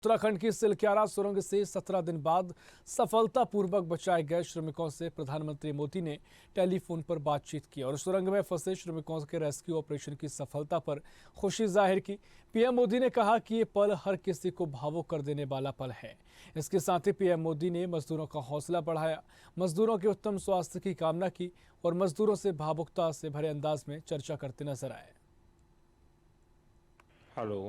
उत्तराखंड की सिलक्यारा सुरंग से 17 दिन बाद सफलतापूर्वक बचाए गए श्रमिकों से प्रधानमंत्री मोदी ने टेलीफोन पर बातचीत की और सुरंग में फंसे श्रमिकों के रेस्क्यू ऑपरेशन की सफलता पर खुशी जाहिर की। पीएम मोदी ने कहा कि ये पल हर किसी को भावुक कर देने वाला पल है। इसके साथ ही पीएम मोदी ने मजदूरों का हौसला बढ़ाया, मजदूरों के उत्तम स्वास्थ्य की कामना की और मजदूरों से भावुकता से भरे अंदाज में चर्चा करते नजर आए। हेलो,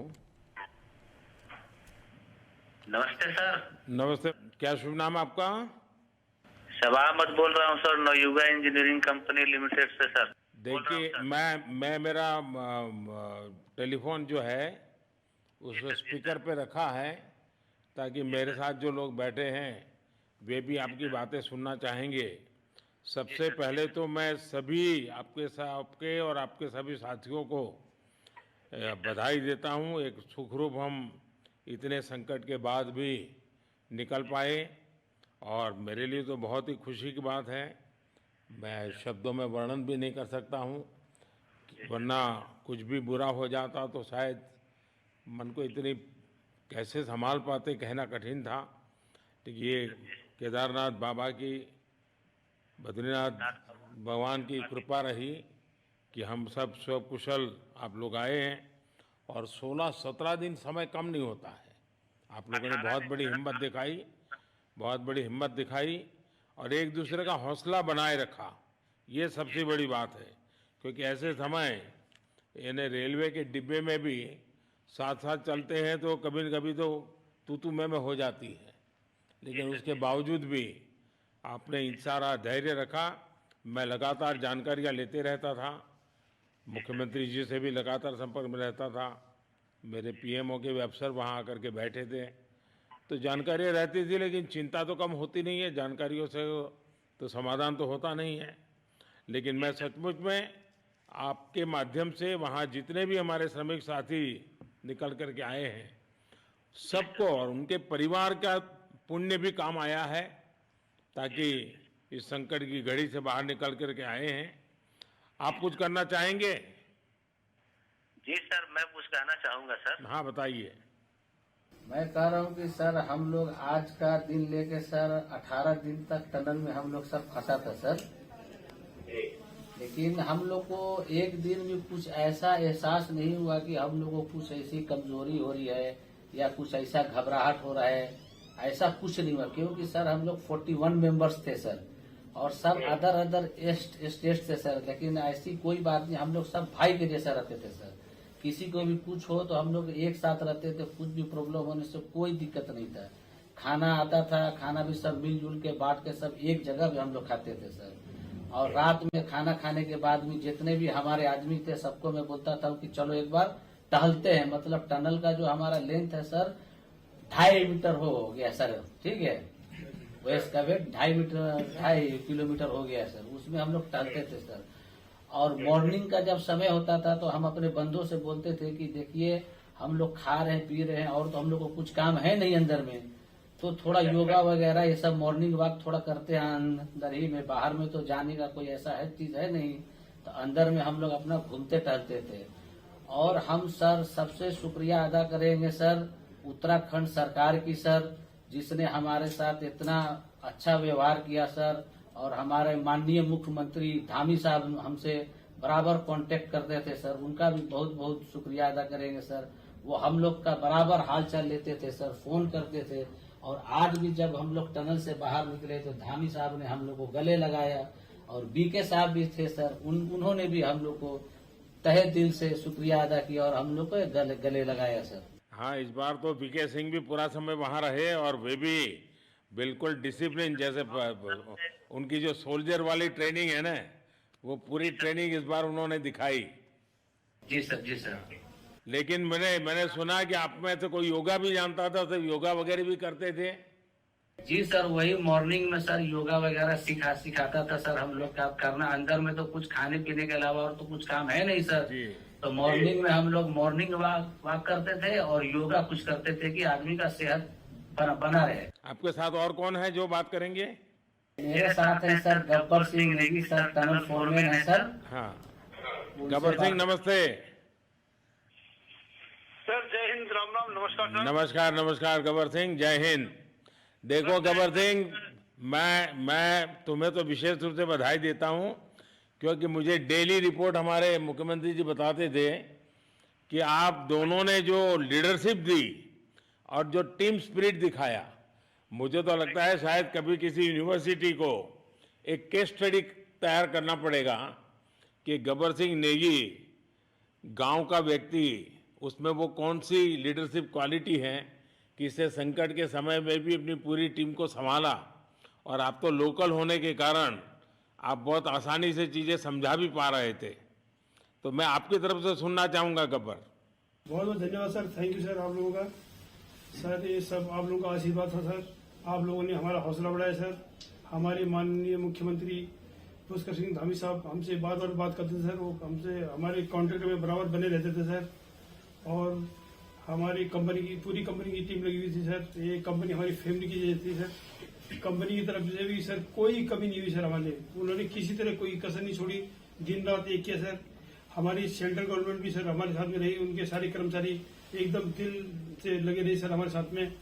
नमस्ते सर। नमस्ते। क्या शुभ नाम आपका? शबा अहमद बोल रहा हूँ sir, Navayuga engineering company limited से सर। देखिए, मैं मेरा टेलीफोन जो है उस स्पीकर पे रखा है ताकि मेरे साथ जो लोग बैठे हैं वे भी आपकी बातें सुनना चाहेंगे। सबसे पहले तो मैं सभी आपके और आपके सभी साथियों को बधाई देता हूँ। एक सुखरूप हम इतने संकट के बाद भी निकल पाए और मेरे लिए तो बहुत ही खुशी की बात है। मैं शब्दों में वर्णन भी नहीं कर सकता हूँ, वरना कुछ भी बुरा हो जाता तो शायद मन को इतनी कैसे संभाल पाते कहना कठिन था। लेकिन ये केदारनाथ बाबा की, बद्रीनाथ भगवान की कृपा रही कि हम सब कुशल आप लोग आए हैं और 16-17 दिन समय कम नहीं होता है। आप लोगों ने बहुत बड़ी हिम्मत दिखाई और एक दूसरे का हौसला बनाए रखा। ये सबसे बड़ी बात है, क्योंकि ऐसे समय यानी रेलवे के डिब्बे में भी साथ साथ चलते हैं तो कभी न कभी तो तू मैं हो जाती है, लेकिन उसके बावजूद भी आपने सारा धैर्य रखा। मैं लगातार जानकारियाँ लेते रहता था, मुख्यमंत्री जी से भी लगातार संपर्क में रहता था, मेरे पीएमओ के भी अफसर वहाँ आकर के बैठे थे, तो जानकारियाँ रहती थी, लेकिन चिंता तो कम होती नहीं है। जानकारियों से तो समाधान तो होता नहीं है। लेकिन मैं सचमुच में आपके माध्यम से वहाँ जितने भी हमारे श्रमिक साथी निकल कर के आए हैं सबको और उनके परिवार का पुण्य भी काम आया है, ताकि इस संकट की घड़ी से बाहर निकल कर के आए हैं। आप कुछ करना चाहेंगे? जी सर, मैं कुछ कहना चाहूँगा सर। हाँ, बताइए। मैं कह रहा हूँ कि सर हम लोग आज का दिन लेके सर 18 दिन तक टनल में हम लोग सब फंसा था सर, लेकिन हम लोग को एक दिन भी कुछ ऐसा एहसास नहीं हुआ कि हम लोग को कुछ ऐसी कमजोरी हो रही है या कुछ ऐसा घबराहट हो रहा है। ऐसा कुछ नहीं हुआ, क्योंकि सर हम लोग 41 मेंबर्स थे सर और सब अदर स्टेट से सर, लेकिन ऐसी कोई बात नहीं। हम लोग सब भाई के जैसा रहते थे सर। किसी को भी कुछ हो तो हम लोग एक साथ रहते थे, कुछ भी प्रॉब्लम होने से कोई दिक्कत नहीं था। खाना आता था, खाना भी सब मिलजुल के बांट के सब एक जगह भी हम लोग खाते थे सर। और रात में खाना खाने के बाद भी जितने भी हमारे आदमी थे सबको मैं बोलता था कि चलो एक बार टहलते हैं। मतलब टनल का जो हमारा लेंथ है सर 2.5 मीटर हो गया सर, ठीक है, वेस्ट का वेट 2.5 किलोमीटर हो गया सर। उसमें हम लोग टहलते थे सर। और मॉर्निंग का जब समय होता था तो हम अपने बंदों से बोलते थे कि देखिए हम लोग खा रहे हैं पी रहे हैं और तो हम लोग को कुछ काम है नहीं अंदर में, तो थोड़ा योगा वगैरह ये सब मॉर्निंग वॉक थोड़ा करते हैं अंदर ही में। बाहर में तो जाने का कोई ऐसा है चीज है नहीं, तो अंदर में हम लोग अपना घूमते टहलते थे। और हम सर सबसे शुक्रिया अदा करेंगे सर उत्तराखंड सरकार की सर, जिसने हमारे साथ इतना अच्छा व्यवहार किया सर। और हमारे माननीय मुख्यमंत्री धामी साहब हमसे बराबर कांटेक्ट करते थे सर, उनका भी बहुत बहुत शुक्रिया अदा करेंगे सर। वो हम लोग का बराबर हालचाल लेते थे सर, फोन करते थे। और आज भी जब हम लोग टनल से बाहर निकले तो धामी साहब ने हम लोग को गले लगाया और बीके साहब भी थे सर, उन्होंने भी हम लोग को तहे दिल से शुक्रिया अदा किया और हम लोग को गले लगाया सर। हाँ, इस बार तो बीके सिंह भी पूरा समय वहाँ रहे और वे भी बिल्कुल डिसिप्लिन, जैसे उनकी जो सोल्जर वाली ट्रेनिंग है ना, वो पूरी ट्रेनिंग इस बार उन्होंने दिखाई। जी सर, जी सर। लेकिन मैंने सुना कि आप में तो कोई योगा भी जानता था, तो योगा वगैरह भी करते थे? जी सर, वही मॉर्निंग में सर योगा वगैरह सिखाता था सर हम लोग का करना। अंदर में तो कुछ खाने पीने के अलावा और तो कुछ काम है नहीं सर जी। तो मॉर्निंग में हम लोग मॉर्निंग वॉक करते थे और योगा कुछ करते थे कि आदमी का सेहत बना रहे। आपके साथ और कौन है जो बात करेंगे? मेरे साथ है sir Gabbar Singh Negi sir, tunnel foreman है सर। हाँ, गब्बर सिंह नमस्ते सर। जय हिंद, राम राम, नमस्कार सर। नमस्कार नमस्कार गबर सिंह, जय हिंद। देखो गबर सिंह, मैं तुम्हें तो विशेष रूप से बधाई देता हूं, क्योंकि मुझे डेली रिपोर्ट हमारे मुख्यमंत्री जी बताते थे कि आप दोनों ने जो लीडरशिप दी और जो टीम स्पिरिट दिखाया, मुझे तो लगता है शायद कभी किसी यूनिवर्सिटी को एक केस स्टडी तैयार करना पड़ेगा कि गबर सिंह नेगी गांव का व्यक्ति, उसमें वो कौन सी लीडरशिप क्वालिटी है कि इससे संकट के समय में भी अपनी पूरी टीम को संभाला। और आप तो लोकल होने के कारण आप बहुत आसानी से चीज़ें समझा भी पा रहे थे। तो मैं आपकी तरफ से सुनना चाहूँगा गब्बर। बहुत बहुत धन्यवाद सर, थैंक यू सर आप लोगों का। सर ये सब आप लोगों का आशीर्वाद था सर, आप लोगों ने हमारा हौसला बढ़ाया सर। हमारे माननीय मुख्यमंत्री पुष्कर सिंह धामी साहब हमसे बात करते थे सर, वो हमसे हमारे कॉन्ट्रैक्ट में बराबर बने रहते थे सर। और हमारी कंपनी की पूरी कंपनी की टीम लगी हुई थी सर। ये कंपनी हमारी फैमिली की जैसी थी सर। कंपनी की तरफ से भी सर कोई कमी नहीं हुई सर हमारे, उन्होंने किसी तरह कोई कसर नहीं छोड़ी, दिन रात एक किया सर। हमारी सेंट्रल गवर्नमेंट भी सर हमारे साथ में रही, उनके सारे कर्मचारी एकदम दिल से लगे रहे सर हमारे साथ में।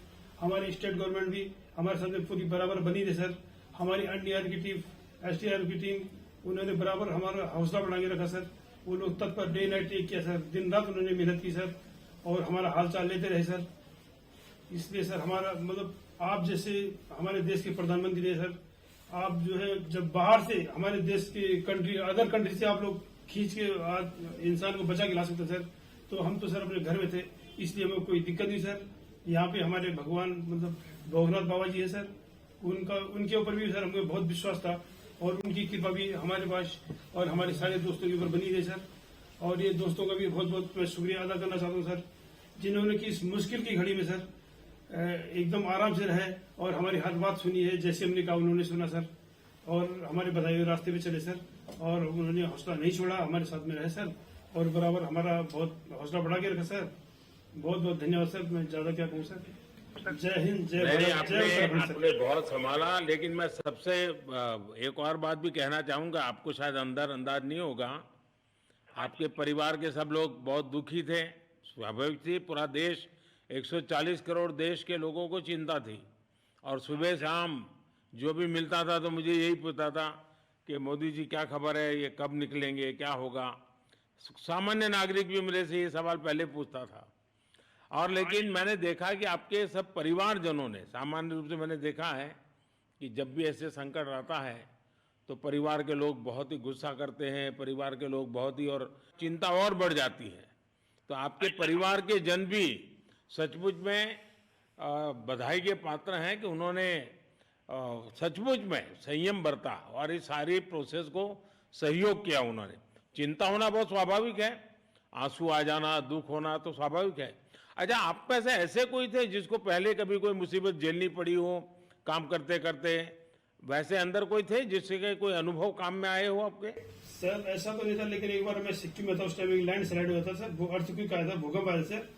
हमारी स्टेट गवर्नमेंट भी हमारे साथ में पूरी बराबर बनी रही सर। हमारी एनडीआर की टीम, एसडीआर की टीम, उन्होंने बराबर हमारा हौसला बढ़ा के रखा सर। वो लोग तत्पर डे नाइट एक किया सर, दिन रात उन्होंने मेहनत की सर और हमारा हालचाल लेते रहे सर। इसलिए सर हमारा मतलब आप जैसे हमारे देश के प्रधानमंत्री है सर, आप जो है जब बाहर से हमारे देश के कंट्री अदर कंट्री से आप लोग खींच के इंसान को बचा के ला सकते सर, तो हम तो सर अपने घर में थे, इसलिए हमें कोई दिक्कत नहीं सर। यहाँ पे हमारे भगवान मतलब भोगनाथ बाबा जी है सर, उनके ऊपर भी सर हमें बहुत विश्वास था और उनकी कृपा भी हमारे पास और हमारे सारे दोस्तों के ऊपर बनी रही सर। और ये दोस्तों का भी बहुत बहुत मैं शुक्रिया अदा करना चाहता हूँ सर, जिन्होंने कि इस मुश्किल की घड़ी में सर एकदम आराम से रहे और हमारी हर बात सुनी है, जैसे हमने कहा उन्होंने सुना सर और हमारे बताए हुए रास्ते पे चले सर। और उन्होंने हौसला नहीं छोड़ा, हमारे साथ में रहे सर और बराबर हमारा बहुत हौसला बढ़ा के रखा सर। बहुत बहुत धन्यवाद सर, मैं ज्यादा क्या कहूँ सर। जय हिंद, जय भारत, जय उत्तराखंड सर। आपने बहुत संभाला, लेकिन मैं सबसे एक और बात भी कहना चाहूंगा। आपको शायद अंदाज नहीं होगा, आपके परिवार के सब लोग बहुत दुखी थे, स्वाभाविक थी। पूरा देश 140 करोड़ देश के लोगों को चिंता थी और सुबह शाम जो भी मिलता था तो मुझे यही पूछता था कि मोदी जी क्या खबर है, ये कब निकलेंगे, क्या होगा। सामान्य नागरिक भी मेरे से ये सवाल पहले पूछता था। और लेकिन मैंने देखा कि आपके सब परिवारजनों ने, सामान्य रूप से मैंने देखा है कि जब भी ऐसे संकट आता है तो परिवार के लोग बहुत ही गुस्सा करते हैं, परिवार के लोग बहुत ही और चिंता और बढ़ जाती है। तो आपके परिवार के जन भी सचमुच में बधाई के पात्र हैं कि उन्होंने सचमुच में संयम बरता और इस सारी प्रोसेस को सहयोग किया उन्होंने। चिंता होना बहुत स्वाभाविक है, आंसू आ जाना, दुख होना तो स्वाभाविक है। अच्छा, आप में से ऐसे कोई थे जिसको पहले कभी कोई मुसीबत झेलनी पड़ी हो काम करते करते? वैसे अंदर कोई थे जिससे कोई अनुभव काम में आए हो आपके? सर ऐसा तो नहीं था, लेकिन एक बार मैं सिक्किम में था, उस टाइम लैंड स्लाइड हुआ था सर, अर्थक्वेक आया था, भूकंप आया सर,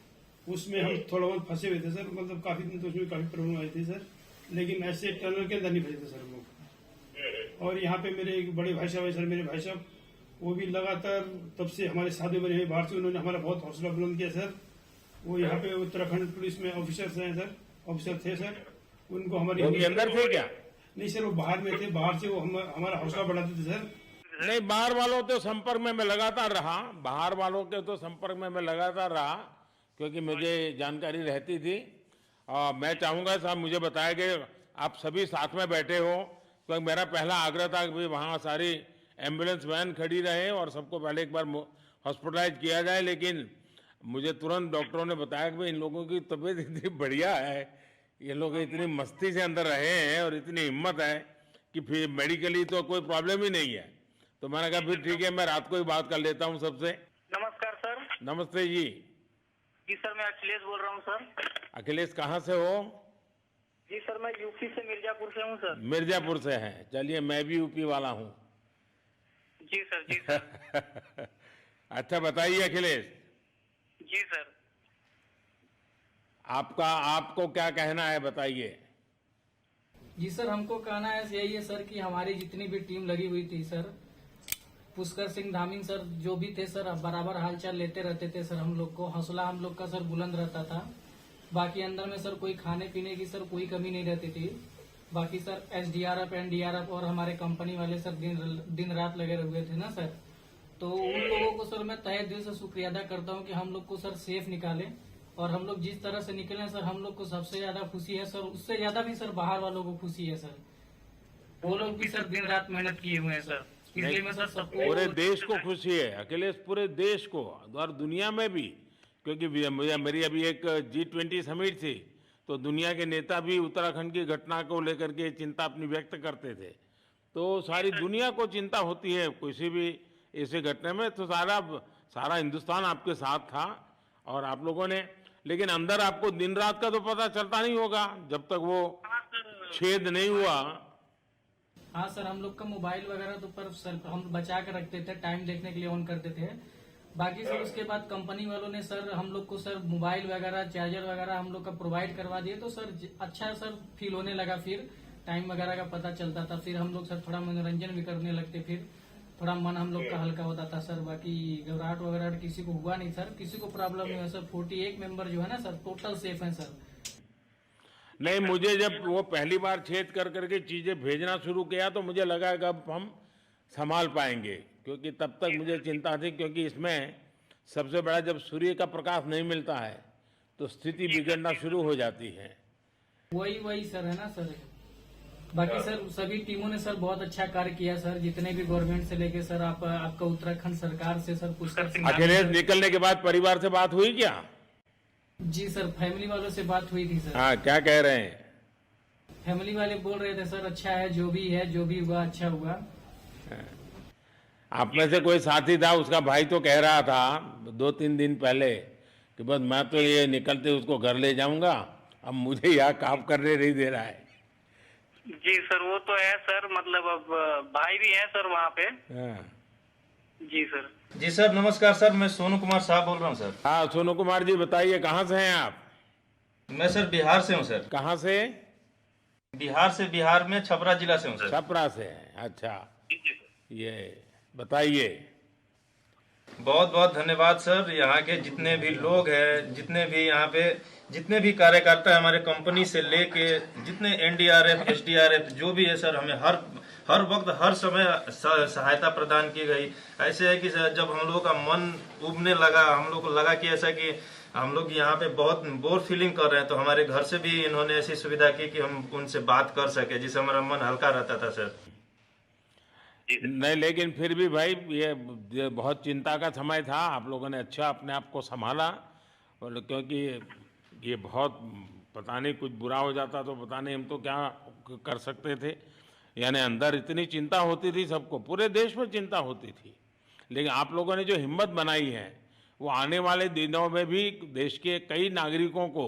उसमें हम थोड़ा बहुत फंसे हुए थे सर। मतलब काफी दिन तो उसमें काफी प्रॉब्लम आई थी सर, लेकिन ऐसे टनल के अंदर नहीं फंसे थे सर हम लोग। और यहाँ पे मेरे एक बड़े भाई साहब है सर, मेरे भाई साहब वो भी लगातार तब से हमारे साथ में बने हुए बाहर से, उन्होंने हमारा बहुत हौसला बुलंद किया सर। वो यहाँ पे उत्तराखंड पुलिस में ऑफिसर्स हैं सर, ऑफिसर थे सर, उनको हमारे अंदर थे क्या? नहीं सर, वो बाहर में थे, बाहर से वो हमारा हौसला बढ़ाते थे सर। नहीं, बाहर वालों तो संपर्क में मैं लगातार रहा, बाहर वालों के तो संपर्क में मैं लगातार रहा, क्योंकि मुझे जानकारी रहती थी। मैं चाहूंगा साहब, मुझे बताया कि आप सभी साथ में बैठे हो, क्योंकि मेरा पहला आग्रह था कि वहाँ सारी एम्बुलेंस वैन खड़ी रहे और सबको पहले एक बार हॉस्पिटलाइज किया जाए। लेकिन मुझे तुरंत डॉक्टरों ने बताया कि भाई इन लोगों की तबीयत इतनी बढ़िया है, ये लोग इतनी मस्ती से अंदर रहे हैं और इतनी हिम्मत है कि फिर मेडिकली तो कोई प्रॉब्लम ही नहीं है। तो मैंने कहा फिर ठीक है, मैं रात को ही बात कर लेता हूँ सबसे। नमस्कार सर। नमस्ते जी। जी सर, मैं अखिलेश बोल रहा हूँ सर। अखिलेश कहाँ से हो? जी सर, मैं यूपी से मिर्जापुर से हूँ सर। मिर्जापुर से है, चलिए मैं भी यूपी वाला हूँ। जी सर, जी सर। अच्छा बताइए अखिलेश, जी सर। आपको क्या कहना है, बताइए। जी सर, हमको कहना है यही है सर कि हमारी जितनी भी टीम लगी हुई थी सर, पुष्कर सिंह धामी सर जो भी थे सर, बराबर हालचाल लेते रहते थे सर। हम लोग को हौसला हम लोग का सर बुलंद रहता था बाकी अंदर में सर कोई खाने पीने की सर कोई कमी नहीं रहती थी। बाकी सर SDRF NDRF और हमारे कंपनी वाले सर दिन रात लगे हुए थे ना सर, तो उन लोगों को सर मैं तहे दिल से शुक्रिया अदा करता हूं कि हम लोग को सर सेफ निकाले। और हम लोग जिस तरह से निकले सर, हम लोग को सबसे ज्यादा खुशी है सर, उससे ज्यादा भी सर बाहर वालों को खुशी है सर। वो लोग भी सर दिन रात मेहनत किए हुए हैं सर, इसलिए मैं सर सबको पूरे देश को खुशी है, अखिलेश, पूरे देश को और दुनिया में भी, क्योंकि मेरी अभी एक G20 समिट थी, तो दुनिया के नेता भी उत्तराखंड की घटना को लेकर के चिंता अपनी व्यक्त करते थे। तो सारी दुनिया को चिंता होती है किसी भी ऐसे घटना में, तो सारा हिंदुस्तान आपके साथ था और आप लोगों ने, लेकिन अंदर आपको दिन रात का तो पता चलता नहीं होगा जब तक वो छेद नहीं हुआ। हाँ सर, हम लोग का मोबाइल वगैरह तो पर सर हम बचा कर रखते थे, टाइम देखने के लिए ऑन करते थे। बाकी सर उसके बाद कंपनी वालों ने सर हम लोग को सर मोबाइल वगैरह चार्जर वगैरह हम लोग का प्रोवाइड करवा दिए, तो सर अच्छा सर फील होने लगा। फिर टाइम वगैरह का पता चलता था, फिर हम लोग सर थोड़ा मनोरंजन भी करने लगते, फिर थोड़ा मन हम लोग का हल्का होता था सर। बाकी घबराहट वगैरह किसी को हुआ नहीं सर, किसी को प्रॉब्लम नहीं हुआ सर। 48 मेंबर जो है ना सर टोटल सेफ हैं सर। नहीं, मुझे जब वो पहली बार छेद कर करके चीजें भेजना शुरू किया तो मुझे लगा कि अब हम संभाल पाएंगे, क्योंकि तब तक मुझे चिंता थी, क्योंकि इसमें सबसे बड़ा जब सूर्य का प्रकाश नहीं मिलता है तो स्थिति बिगड़ना शुरू हो जाती है। वही सर है ना सर। बाकी सर सभी टीमों ने सर बहुत अच्छा कार्य किया सर, जितने भी गवर्नमेंट से लेके सर आपका उत्तराखंड सरकार से सर पुष्कर सिंह अखिलेश निकलने के बाद परिवार से बात हुई क्या? जी सर, फैमिली वालों से बात हुई थी सर। हाँ, क्या कह रहे हैं? फैमिली वाले बोल रहे थे सर अच्छा है, जो भी हुआ अच्छा हुआ। आप में से कोई साथी था, उसका भाई तो कह रहा था 2-3 दिन पहले कि बस मैं तो ये निकलते उसको घर ले जाऊंगा, अब मुझे यहाँ काम करने नहीं दे रहा है। जी सर, वो तो है सर, मतलब अब भाई भी हैं सर वहाँ पे। हाँ। जी सर। जी सर, नमस्कार सर, मैं सोनू कुमार साहब बोल रहा हूँ सर। हाँ, सोनू कुमार जी बताइए, कहाँ से हैं आप? मैं सर बिहार से हूँ सर। कहाँ से? बिहार में छपरा जिला से हूँ सर। छपरा से हैं, अच्छा। ये बताइए। बहुत बहुत धन्यवाद सर। यहाँ के जितने भी लोग हैं, जितने भी कार्यकर्ता हैं, हमारे कंपनी से लेके जितने NDRF SDRF जो भी है सर, हमें हर वक्त हर समय सहायता प्रदान की गई। ऐसे है कि सर जब हम लोगों का मन उबने लगा, हम लोग को लगा कि ऐसा कि हम लोग यहाँ पे बहुत बोर फीलिंग कर रहे हैं, तो हमारे घर से भी इन्होंने ऐसी सुविधा की कि हम उनसे बात कर सके, जिससे हमारा मन हल्का रहता था सर। नहीं, लेकिन फिर भी भाई ये बहुत चिंता का समय था, आप लोगों ने अच्छा अपने आप को संभाला, और क्योंकि ये बहुत पता नहीं कुछ बुरा हो जाता तो पता नहीं हम तो क्या कर सकते थे। यानी अंदर इतनी चिंता होती थी, सबको पूरे देश में चिंता होती थी, लेकिन आप लोगों ने जो हिम्मत बनाई है वो आने वाले दिनों में भी देश के कई नागरिकों को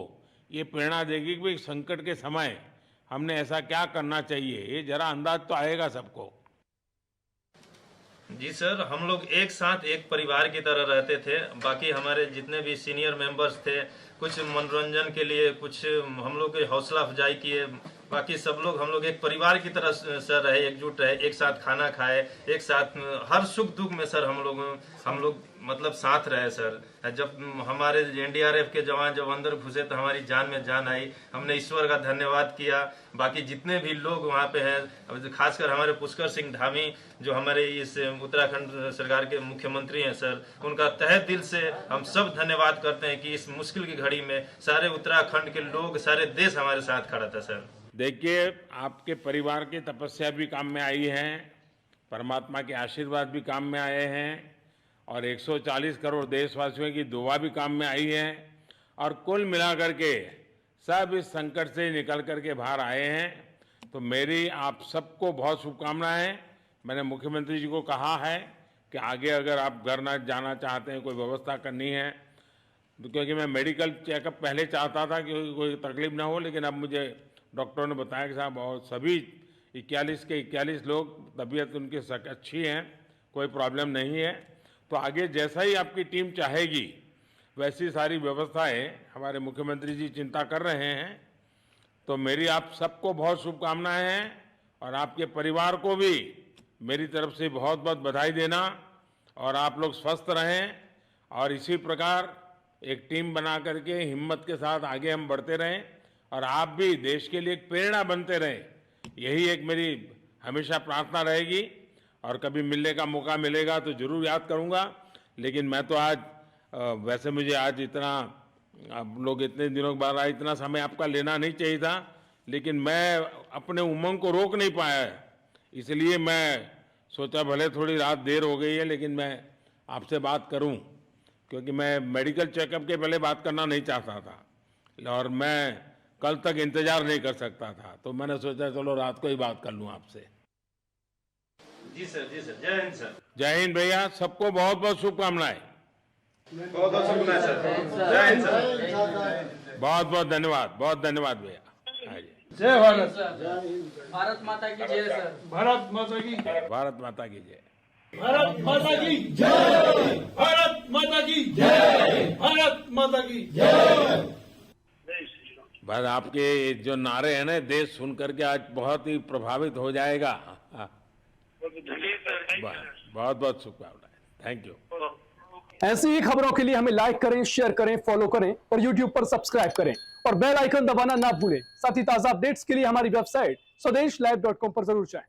ये प्रेरणा देगी कि संकट के समय हमने ऐसा क्या करना चाहिए। ये जरा अंदाज तो आएगा सबको। जी सर, हम लोग एक साथ एक परिवार की तरह रहते थे। बाकी हमारे जितने भी सीनियर मेंबर्स थे, कुछ मनोरंजन के लिए, कुछ हम लोग की हौसला अफजाई किए। बाकी सब लोग हम लोग एक परिवार की तरह सर रहे, एकजुट रहे, एक साथ खाना खाए, एक साथ हर सुख दुख में सर हम लोग मतलब साथ रहे सर। जब हमारे NDRF के जवान जब अंदर घुसे तो हमारी जान में जान आई, हमने ईश्वर का धन्यवाद किया। बाकी जितने भी लोग वहाँ पे हैं, खासकर हमारे पुष्कर सिंह धामी जो हमारे इस उत्तराखंड सरकार के मुख्यमंत्री हैं सर, उनका तहे दिल से हम सब धन्यवाद करते हैं कि इस मुश्किल की घड़ी में सारे उत्तराखंड के लोग, सारे देश हमारे साथ खड़ा था सर। देखिए, आपके परिवार की तपस्या भी काम में आई है, परमात्मा के आशीर्वाद भी काम में आए हैं, और 140 करोड़ देशवासियों की दुआ भी काम में आई है, और कुल मिलाकर के सब इस संकट से निकल करके बाहर आए हैं। तो मेरी आप सबको बहुत शुभकामनाएं। मैंने मुख्यमंत्री जी को कहा है कि आगे अगर आप घर न जाना चाहते हैं, कोई व्यवस्था करनी है, तो क्योंकि मैं मेडिकल चेकअप पहले चाहता था कि कोई तकलीफ ना हो, लेकिन अब मुझे डॉक्टरों ने बताया कि साहब और सभी 41 के 41 लोग तबीयत उनकी अच्छी है, कोई प्रॉब्लम नहीं है। तो आगे जैसा ही आपकी टीम चाहेगी वैसी सारी व्यवस्थाएं हमारे मुख्यमंत्री जी चिंता कर रहे हैं। तो मेरी आप सबको बहुत शुभकामनाएं हैं, और आपके परिवार को भी मेरी तरफ से बहुत बहुत बधाई देना, और आप लोग स्वस्थ रहें और इसी प्रकार एक टीम बना करके हिम्मत के साथ आगे हम बढ़ते रहें और आप भी देश के लिए एक प्रेरणा बनते रहें, यही एक मेरी हमेशा प्रार्थना रहेगी। और कभी मिलने का मौका मिलेगा तो जरूर याद करूंगा। लेकिन मैं तो आज वैसे मुझे आज इतना, आप लोग इतने दिनों के बाद इतना समय आपका लेना नहीं चाहिए था, लेकिन मैं अपने उमंग को रोक नहीं पाया है, इसलिए मैं सोचा भले थोड़ी रात देर हो गई है लेकिन मैं आपसे बात करूं, क्योंकि मैं मेडिकल चेकअप के पहले बात करना नहीं चाहता था और मैं कल तक इंतजार नहीं कर सकता था, तो मैंने सोचा चलो रात को ही बात कर लूं आपसे। जी सर, जी सर, जय हिंद सर। जय हिंद भैया, सबको बहुत बहुत शुभकामनाएं। बहुत बहुत शुभकामनाएं सर। जय हिंद सर। बहुत बहुत धन्यवाद, बहुत धन्यवाद भैया। हाँ जी। जय भारत। भारत माता की जय सर। भारत माता की, भारत माता की जय। भारत माता की जय, भारत माता की जय, भारत माता की जय। बस आपके जो नारे हैं ना, देश सुन करके आज बहुत ही प्रभावित हो जाएगा। बहुत बहुत शुभकामनाएं। Thank you. ऐसी ही खबरों के लिए हमें लाइक करें, शेयर करें, फॉलो करें और यूट्यूब पर सब्सक्राइब करें और बेल आइकन दबाना ना भूलें। साथ ही ताजा अपडेट्स के लिए हमारी वेबसाइट swdeshlive.com पर जरूर जाएं।